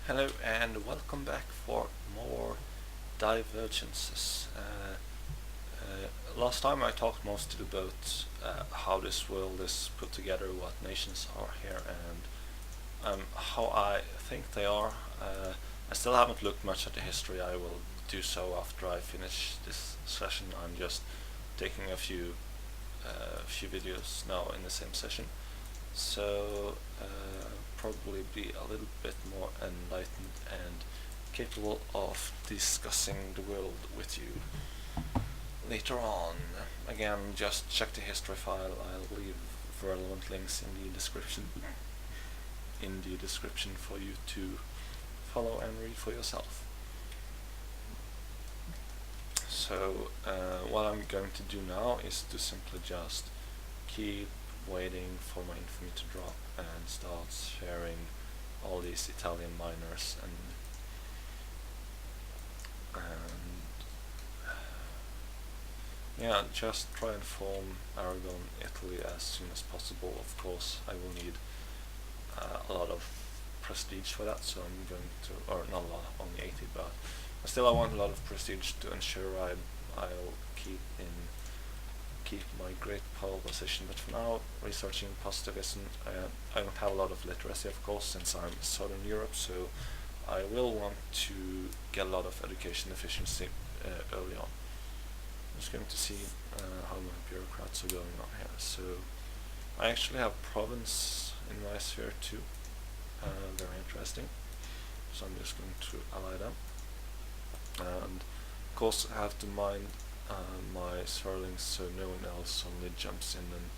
Hello and welcome back for more Divergences. Last time I talked mostly about how this world is put together, what nations are here, and how I think they are. I still haven't looked much at the history. I will do so after I finish this session. I'm just taking a few videos now in the same session. So probably be a little bit more enlightened and capable of discussing the world with you later on. Again, just check the history file. I'll leave relevant links in the description for you to follow and read for yourself. So what I'm going to do now is to simply just keep waiting for my infamy to drop and start sharing all these Italian miners and yeah, just try and form Aragon-Italy as soon as possible. Of course, I will need a lot of prestige for that, so I'm going to, or not a lot, only 80, but still I want a lot of prestige to ensure I'll keep my great pole position. But for now, researching positivism, I don't have a lot of literacy, of course, since I'm in Southern Europe, so I will want to get a lot of education efficiency early on. I'm just going to see how my bureaucrats are going on here. So I actually have province in my sphere too. Very interesting. So I'm just going to ally them. And of course I have to mind my Sirlings so no one else suddenly jumps in and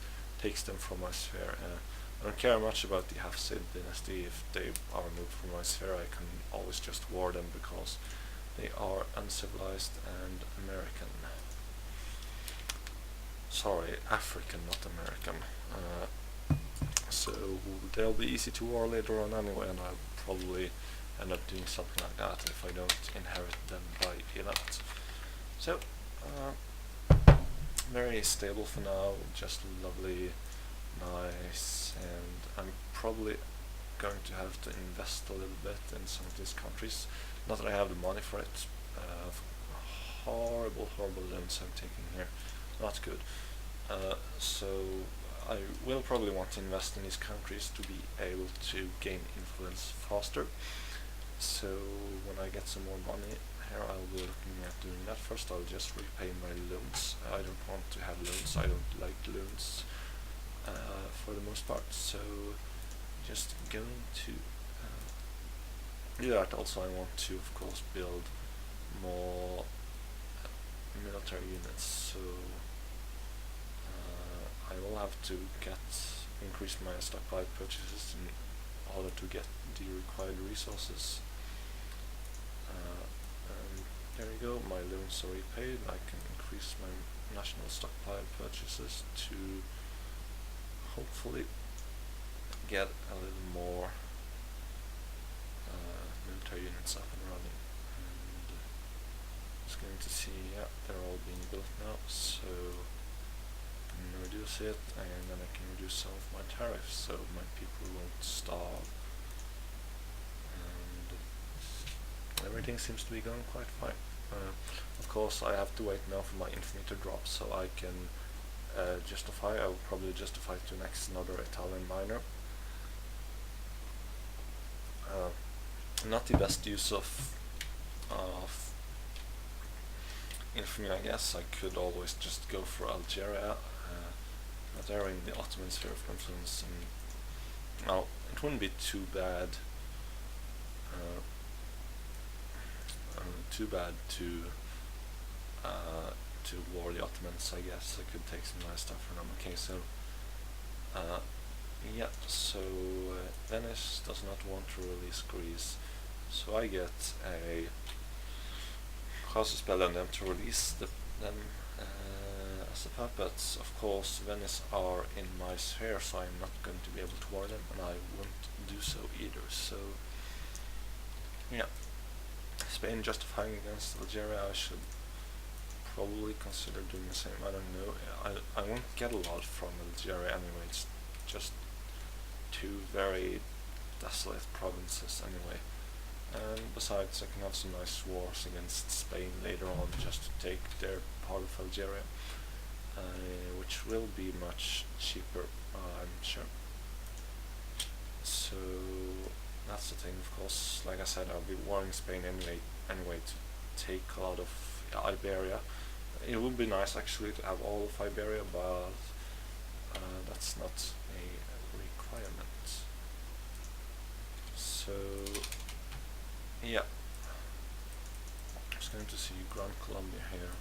takes them from my sphere. I don't care much about the Hafsid dynasty. If they are removed from my sphere, I can always just war them because they are uncivilized and American. Sorry, African, not American. So they'll be easy to war later on anyway, and I'll probably end up doing something like that if I don't inherit them by 11th. So, very stable for now, just lovely, nice, and I'm probably going to have to invest a little bit in some of these countries. Not that I have the money for it. Horrible loans I'm taking here. Not good. So I will probably want to invest in these countries to be able to gain influence faster. So when I get some more money here, I'll be looking at doing that. First I'll just repay my loans. I don't want to have loans. I don't like loans for the most part. So just going to do that. Also I want to, of course, build more military units. So I will have to increase my stockpile purchases in order to get the required resources. And there you go, my loans are repaid. I can increase my national stockpile purchases to hopefully get a little more military units up and running. And just going to see, yeah, they're all being built now, so reduce it, and then I can reduce some of my tariffs so my people won't starve, and everything seems to be going quite fine. Of course I have to wait now for my infamy to drop so I can I will probably justify to next another Italian miner. Not the best use of infamy, I guess. I could always just go for Algeria. They're in the Ottoman sphere of influence, and well, it wouldn't be too bad. To war the Ottomans, I guess. I could take some nice stuff from them. Okay, so yeah, so Venice does not want to release Greece, so I get a casus belli on them to release them as a puppets. Of course, Venice are in my sphere, so I'm not going to be able to war them, and I won't do so either. So yeah, Spain justifying against Algeria, I should probably consider doing the same. I don't know. I won't get a lot from Algeria anyway. It's just two very desolate provinces anyway. and besides I can have some nice wars against Spain later on just to take their part of Algeria, which will be much cheaper, I'm sure. So that's the thing, of course. Like I said, I'll be warring Spain anyway to take a lot of Iberia. It would be nice actually to have all of Iberia, but that's not a requirement. So yeah, I'm just going to see Grand Colombia here.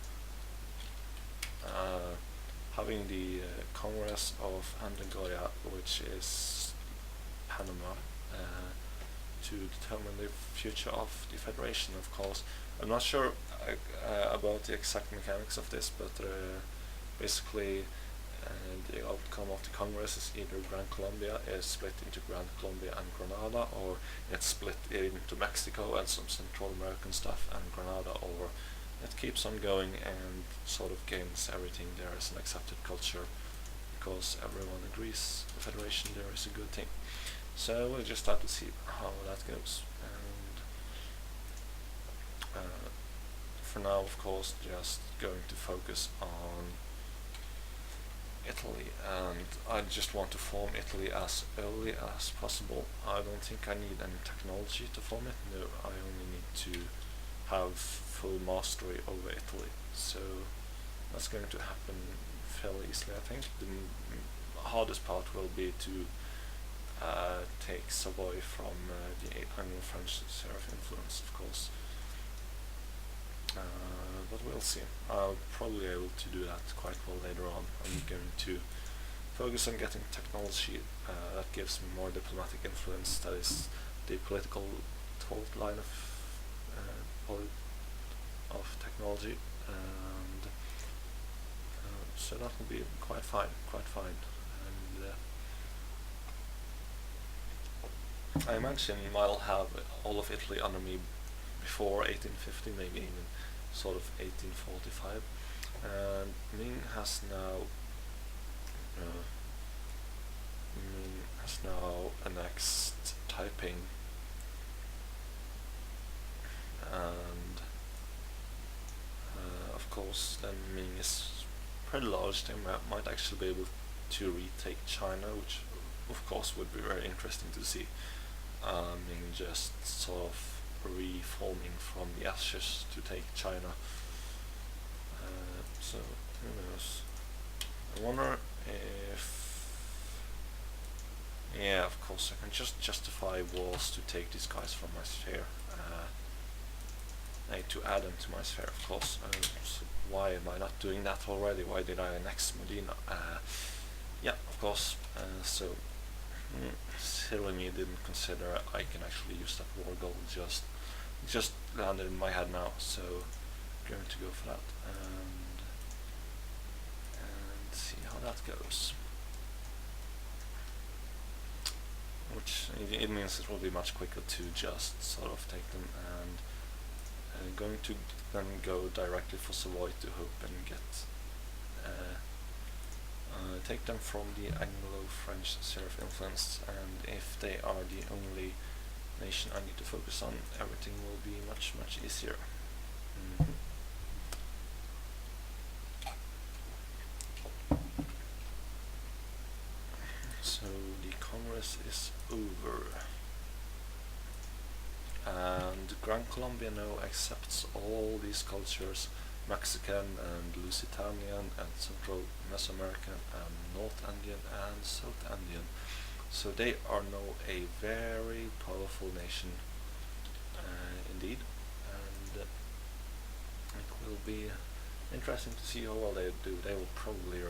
Having the Congress of Andagoya, which is Panama, to determine the future of the Federation, of course. I'm not sure about the exact mechanics of this, but basically the outcome of the Congress is either Gran Colombia is split into Gran Colombia and Granada, or it's split into Mexico and some Central American stuff and Granada, or it keeps on going and sort of gains everything there as an accepted culture because everyone agrees the Federation there is a good thing. So we'll just have to see how that goes. And for now, of course, just going to focus on Italy, and I just want to form Italy as early as possible. I don't think I need any technology to form it. No, I only need to have full mastery over Italy. So that's going to happen fairly easily, I think. The hardest part will be to take Savoy from the Anglo-French sphere of influence, of course. But we'll see. I'll probably be able to do that quite well later on. I'm going to focus on getting technology that gives me more diplomatic influence, that is the political fault line of technology, and so that will be quite fine. And I imagine I'll have all of Italy under me before 1850, maybe even sort of 1845. And Ming has now annexed Taiping, and of course then Ming is pretty large. They might actually be able to retake China, which of course would be very interesting to see. Ming just sort of reforming from the ashes to take China. So who knows? I wonder if... Yeah, of course I can just justify wars to take these guys from my sphere. To add them to my sphere, of course. So why am I not doing that already? Why did I annex Medina? Yeah, of course. So silly me didn't consider I can actually use that war goal. Just landed in my head now, so going to go for that and see how that goes. Which it means it will be much quicker to just sort of take them, and going to then go directly for Savoy to hope and get take them from the Anglo-French sphere of influence, and if they are the only nation I need to focus on, everything will be much easier. So the Congress is over, and Gran Colombia now accepts all these cultures: Mexican and Lusitanian and Central Mesoamerican and North Andean and South Andean. So they are now a very powerful nation indeed, and it will be interesting to see how well they do. They will probably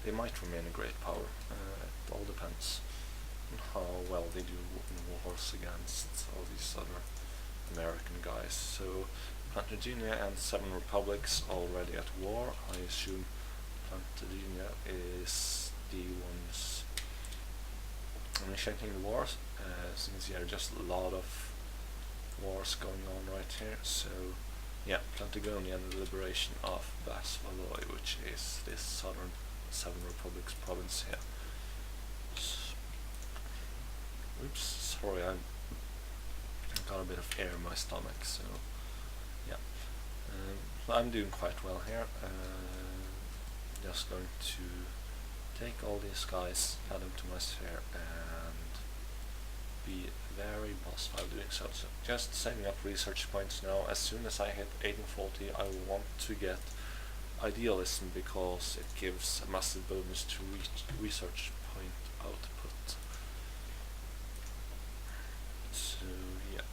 they might remain a great power. It all depends on how well they do in wars against all these other American guys. So Plantagenet and 7 republics already at war. I assume Plantagenet is the ones initiating the wars, since there are just a lot of wars going on right here. So yeah, Plantagenet and the liberation of Bas-Valois, which is this southern 7 republics province here. Oops, sorry, I'm got a bit of air in my stomach, so yeah. So I'm doing quite well here. Just going to take all these guys, add them to my sphere, and be very boss while doing so. So just setting up research points now. As soon as I hit 1840, I want to get idealism because it gives a massive bonus to research point output. So yeah,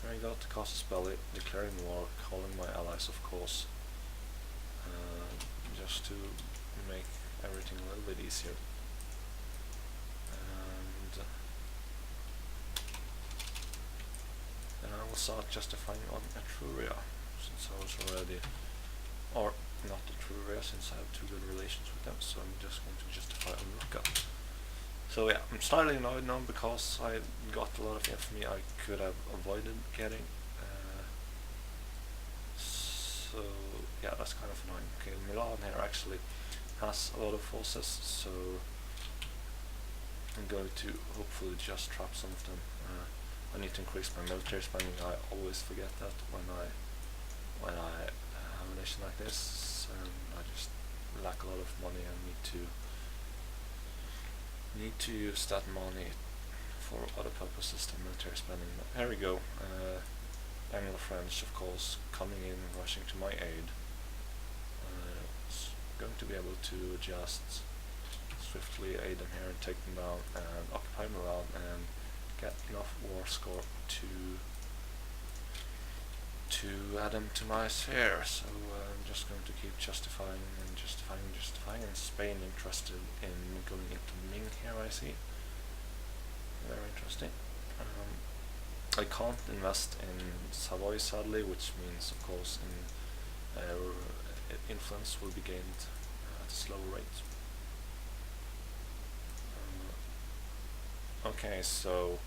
there you go. To Casus Belli, declaring war, calling my allies, of course, just to make everything a little bit easier. And then I will start justifying on Etruria, since I was already, or not Etruria, since I have 2 good relations with them, so I'm just going to justify on Lucca. So yeah, I'm slightly annoyed now because I got a lot of infamy I could have avoided getting. So yeah, that's kind of annoying. Okay, Milan here actually has a lot of forces, so I'm going to hopefully just trap some of them. I need to increase my military spending. I always forget that when I have a nation like this, and I just lack a lot of money and need to use that money for other purposes than military spending. But here we go. Anglo-French, of course, coming in, rushing to my aid. Going to be able to just swiftly aid them here and take them down and occupy Milan and get enough war score to add them to my sphere. So I'm just going to keep justifying, and Spain interested in going into Ming here, I see. Very interesting. I can't invest in Savoy sadly, which means of course influence will be gained at a slower rate. Okay, so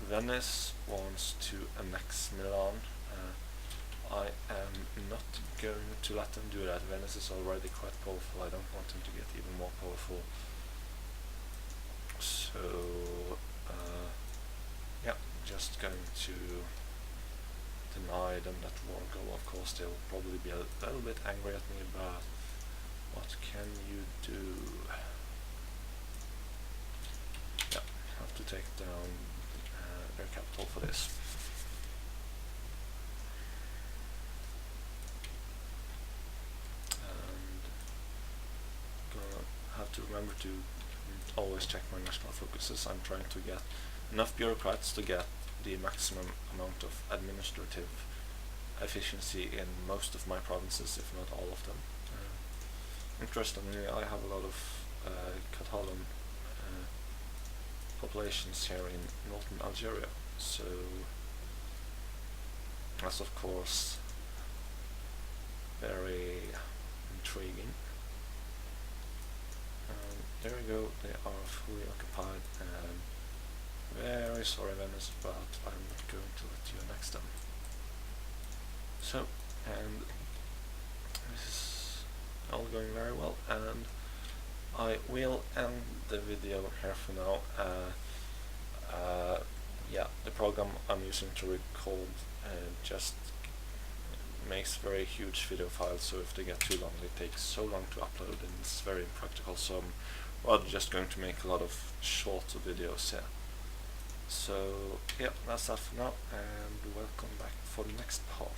Venice wants to annex Milan. I am not going to let them do that. Venice is already quite powerful. I don't want them to get even more powerful. So yeah, just going to deny them that war goal. Of course they'll probably be a little bit angry at me, but what can you do? Yeah, have to take down their capital for this. And gonna have to remember to always check my national focuses. I'm trying to get enough bureaucrats to get the maximum amount of administrative efficiency in most of my provinces, if not all of them. Interestingly, I have a lot of Catalan populations here in northern Algeria, so that's of course very intriguing. There we go, they are fully occupied, and very sorry Venice, but I'm not going to let you annex them. So, and this is all going very well, and I will end the video here for now. Yeah, the program I'm using to record just makes very huge video files, so if they get too long, they take so long to upload, and it's very impractical, so I'm rather just going to make a lot of shorter videos here. So yeah, that's that for now, and welcome back for the next part.